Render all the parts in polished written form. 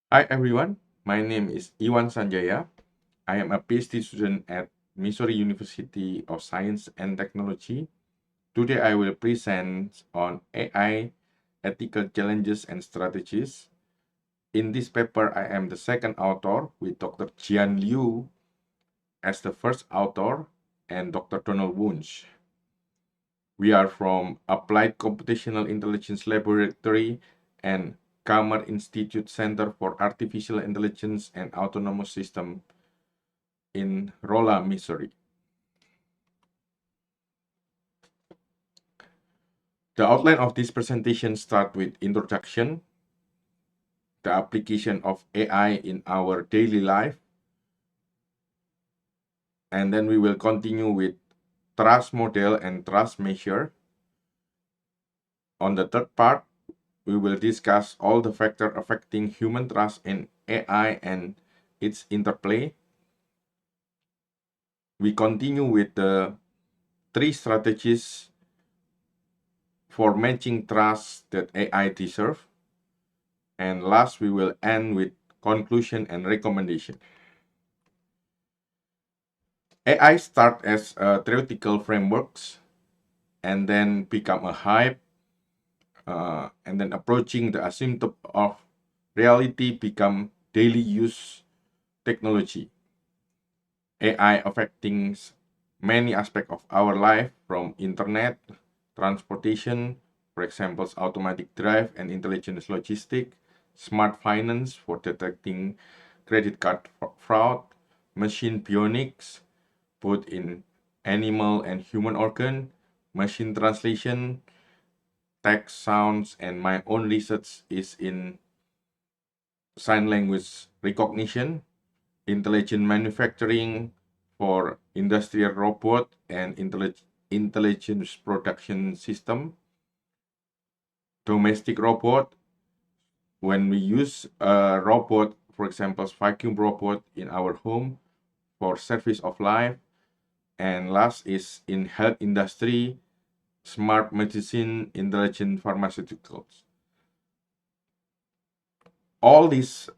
Hi everyone, my name is Iwan Sanjaya. I am a PhD student at Missouri University of Science and Technology. Today I will present on AI ethical challenges and strategies. In this paper, I am the second author with Dr. Jian Liu as the first author and Dr. Donald Wunsch. We are from Applied Computational Intelligence Laboratory and Kammer Institute Center for Artificial Intelligence and Autonomous System in Rolla, Missouri. The outline of this presentation starts with introduction, the application of AI in our daily life, and then we will continue with trust model and trust measure. On the third part, we will discuss all the factors affecting human trust in AI and its interplay. We continue with the three strategies for matching trust that AI deserves. And last, we will end with conclusion and recommendation. AI start as theoretical frameworks and then become a hype, and then approaching the asymptote of reality become daily use technology. AI affecting many aspects of our life from internet, transportation, for example, automatic drive and intelligent logistics, smart finance for detecting credit card fraud, machine bionics, both in animal and human organ, machine translation, text, sounds, and my own research is in sign language recognition, intelligent manufacturing for industrial robot and intelligence production system, domestic robot, when we use a robot, for example, vacuum robot in our home for service of life, and last is in health industry, smart medicine, intelligent pharmaceuticals. All these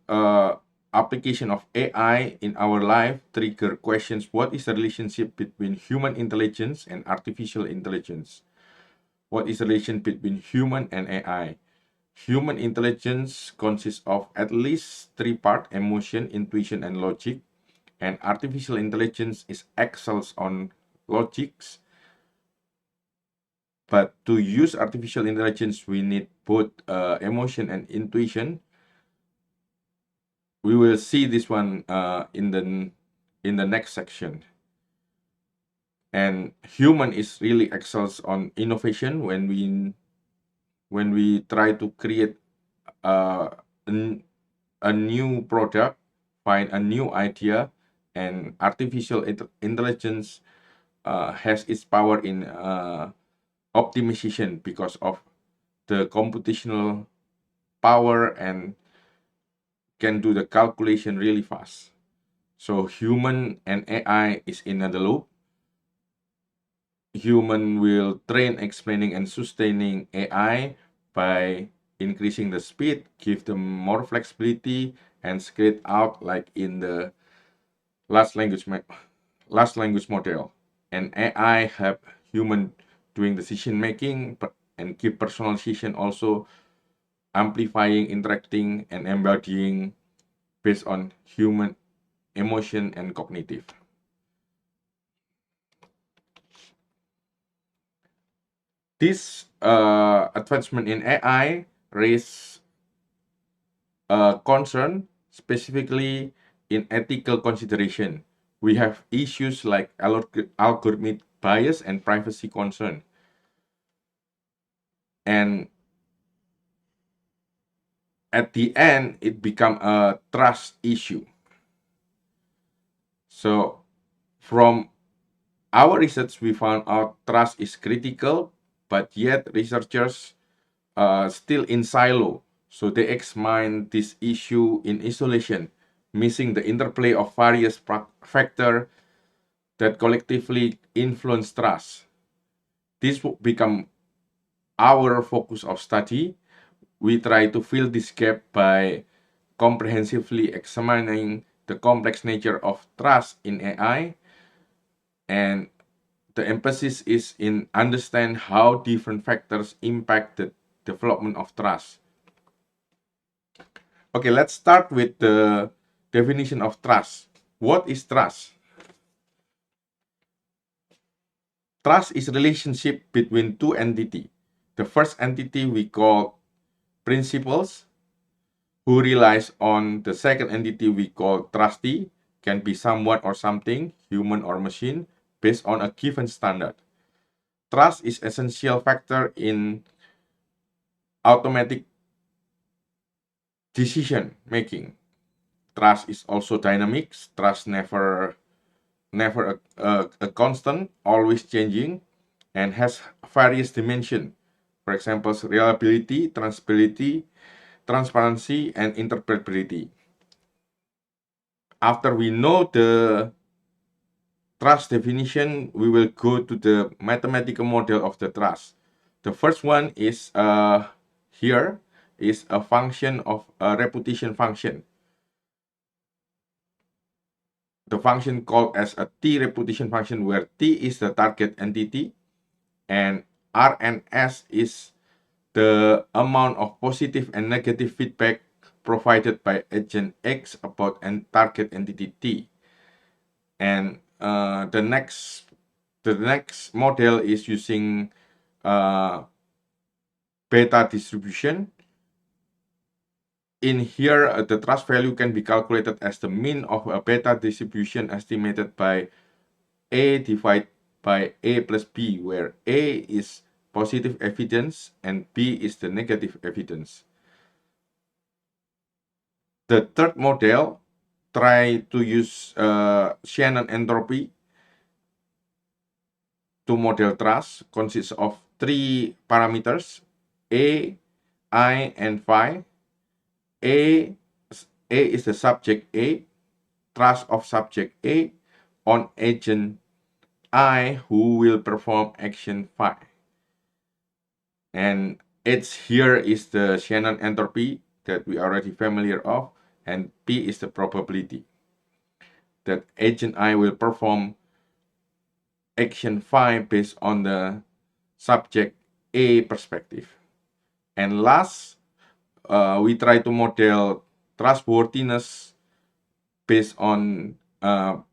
application of AI in our life trigger questions: what is the relationship between human intelligence and artificial intelligence? What is the relation between human and AI? Human intelligence consists of at least three parts: emotion, intuition, and logic. And artificial intelligence is excels on logics. But to use artificial intelligence, we need both emotion and intuition. We will see this one in the next section. And human is really excels on innovation when we try to create uh, a new product, find a new idea, and artificial intelligence has its power in optimization because of the computational power and can do the calculation really fast. So human and AI is in the loop. Human will train, explaining, and sustaining AI by increasing the speed, give them more flexibility, and scale it out like in the large language model. And AI help human doing decision making and keep personalization also amplifying, interacting, and embodying based on human emotion and cognitive. This advancement in AI raise concern specifically in ethical consideration. We have issues like algorithmic bias and privacy concern. And at the end, it become a trust issue. So from our research, we found out trust is critical, but yet researchers still in silo. So they examine this issue in isolation, missing the interplay of various factors that collectively influence trust. This will become our focus of study. We try to fill this gap by comprehensively examining the complex nature of trust in AI, and the emphasis is in understand how different factors impact the development of trust. Okay, let's start with the definition of trust. What is trust? Trust is relationship between two entities. The first entity we call principals, who relies on the second entity we call trustee, can be someone or something, human or machine, based on a given standard. Trust is essential factor in automatic decision making. Trust is also dynamic. Trust never a constant, always changing, and has various dimensions. For example, reliability, transparency, and interpretability. After we know the trust definition, we will go to the mathematical model of the trust. The first one is here is a function of a repetition function. The function called as a T repetition function, where T is the target entity and R and S is the amount of positive and negative feedback provided by agent X about a target entity T. And the next model is using beta distribution. In here, the trust value can be calculated as the mean of a beta distribution estimated by A divided by A plus B, where A is positive evidence and B is the negative evidence. The third model try to use Shannon entropy to model trust, consists of three parameters: A, I, and phi. A is the subject A, trust of subject A on agent I who will perform action phi. And H here is the Shannon entropy that we are already familiar of, and P is the probability that agent I will perform action phi based on the subject A perspective. And last, we try to model trustworthiness based on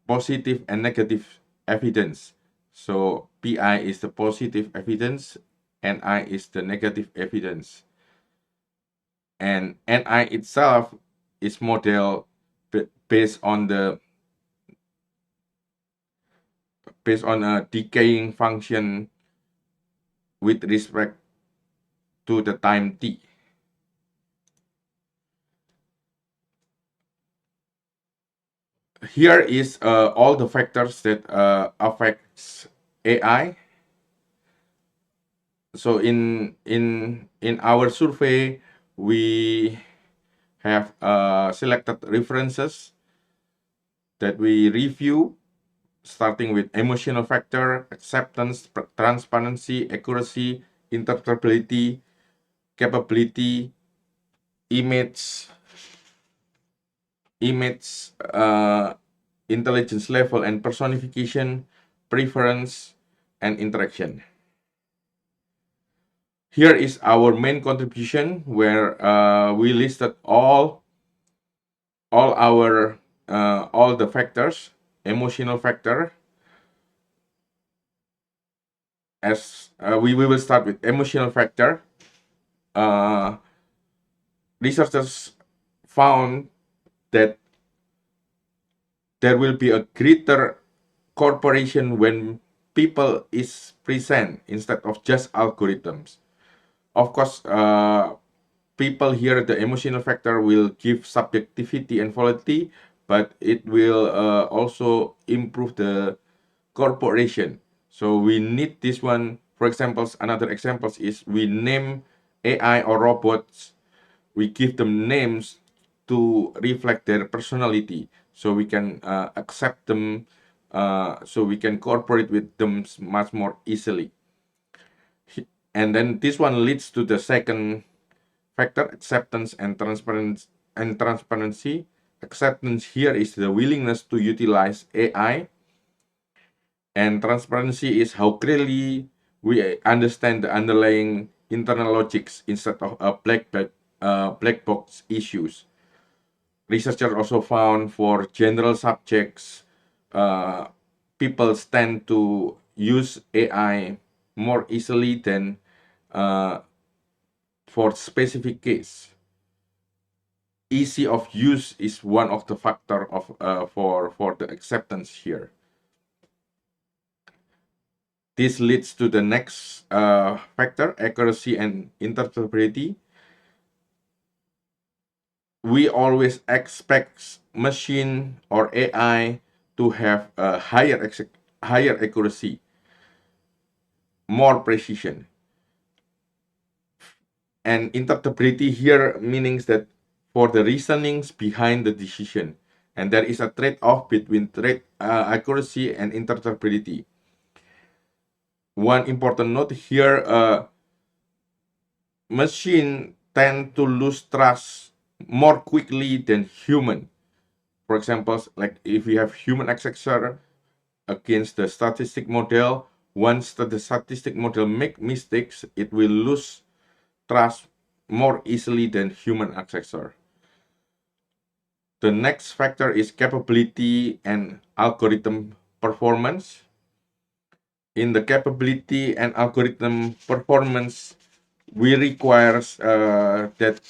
positive and negative evidence. So PI is the positive evidence, NI is the negative evidence. And NI itself is modeled based on a decaying function with respect to the time t. Here is all the factors that affects AI. So in our survey, we have selected references that we review, starting with emotional factor, acceptance, transparency, accuracy, interpretability, capability, image, intelligence level, and personification, preference, and interaction. Here is our main contribution, where we listed all the factors. Emotional factor, as we will start with emotional factor. Researchers found that there will be a greater cooperation when people is present instead of just algorithms. Of course, people here, the emotional factor will give subjectivity and volatility, but it will also improve the corporation. So we need this one. For example, another example is we name AI or robots, we give them names to reflect their personality, so we can accept them, so we can cooperate with them much more easily. And then this one leads to the second factor, acceptance and and transparency. Acceptance here is the willingness to utilize AI, and transparency is how clearly we understand the underlying internal logics instead of a black box issues. Researchers also found for general subjects, uh, people tend to use AI more easily than uh, for specific case. Easy of use is one of the factor of for the acceptance here. This leads to the next factor, accuracy and interpretability. We always expect machine or AI to have a higher accuracy, more precision. And interpretability here means that for the reasonings behind the decision, and there is a trade-off between accuracy and interpretability. One important note here, machine tend to lose trust more quickly than human. For example, like if we have human accessor against the statistic model, once the statistic model make mistakes, it will lose trust more easily than human accessor. The next factor is capability and algorithm performance. In the capability and algorithm performance, we require that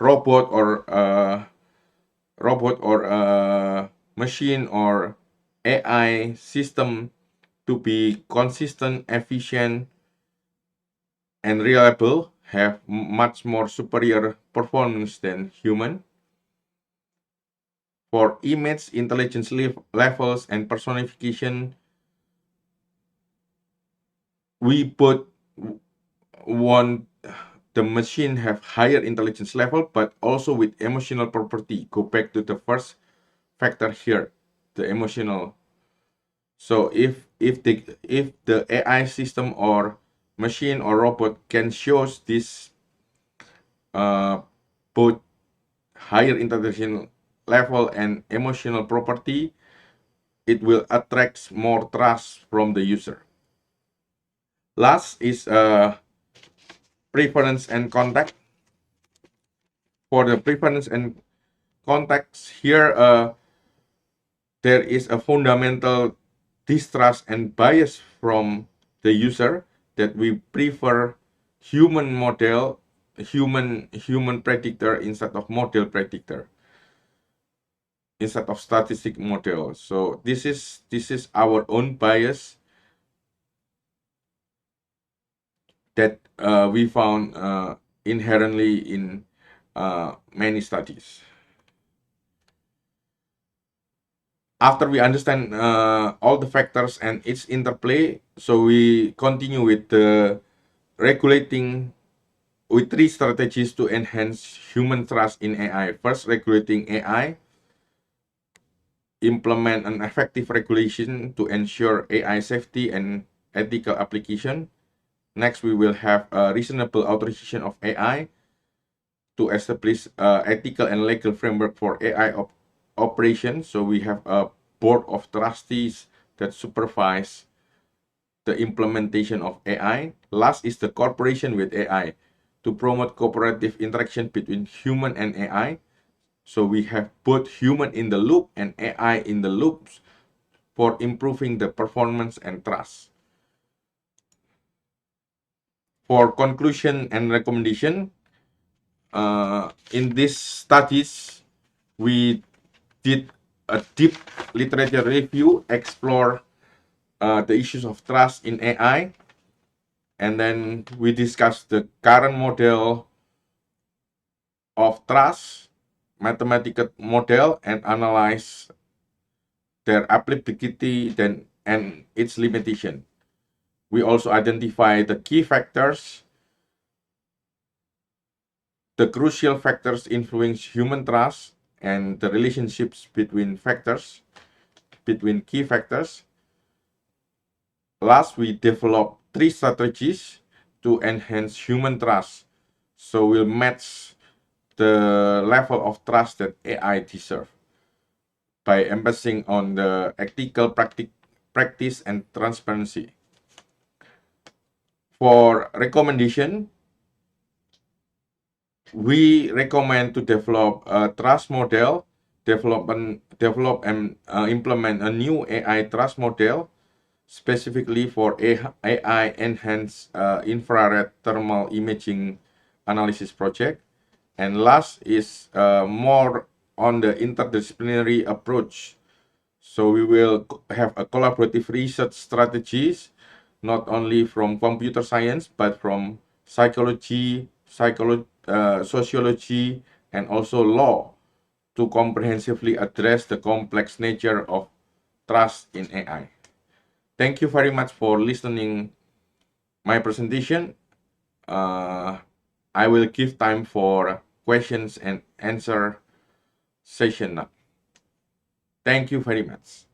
robot or machine or AI system to be consistent, efficient, and reliable, have much more superior performance than human. For image intelligence levels and personification, we both want the machine have higher intelligence level, but also with emotional property. Go back to the first factor here, the emotional. So if the AI system or machine or robot can show this both higher intelligence level and emotional property, it will attract more trust from the user. Last is preference and context. For the preference and context here, there is a fundamental distrust and bias from the user that we prefer human model, human predictor instead of model predictor, instead of statistic model. So this is our own bias that we found inherently in many studies. After we understand all the factors and its interplay, so we continue with the regulating with 3 strategies to enhance human trust in AI. First, regulating AI. Implement an effective regulation to ensure AI safety and ethical application. Next, we will have a reasonable authorization of AI to establish ethical and legal framework for AI operations. So we have a board of trustees that supervise the implementation of AI. Last is the cooperation with AI to promote cooperative interaction between human and AI. So we have both human in the loop and AI in the loops for improving the performance and trust. For conclusion and recommendation, in these studies, we did a deep literature review, explore the issues of trust in AI, and then we discussed the current model of trust, mathematical model, and analyze their applicability and its limitation. We also identify the key factors, the crucial factors influence human trust, and the relationships between key factors. Last, we develop 3 strategies to enhance human trust. So we'll match the level of trust that AI deserve by emphasizing on the ethical practice and transparency. For recommendation, we recommend to develop a trust model, develop and implement a new AI trust model specifically for AI enhanced infrared thermal imaging analysis project. And last is more on the interdisciplinary approach. So we will have a collaborative research strategies, not only from computer science, but from psychology, sociology, and also law to comprehensively address the complex nature of trust in AI. Thank you very much for listening my presentation. I will give time for questions and answer session now. Thank you very much.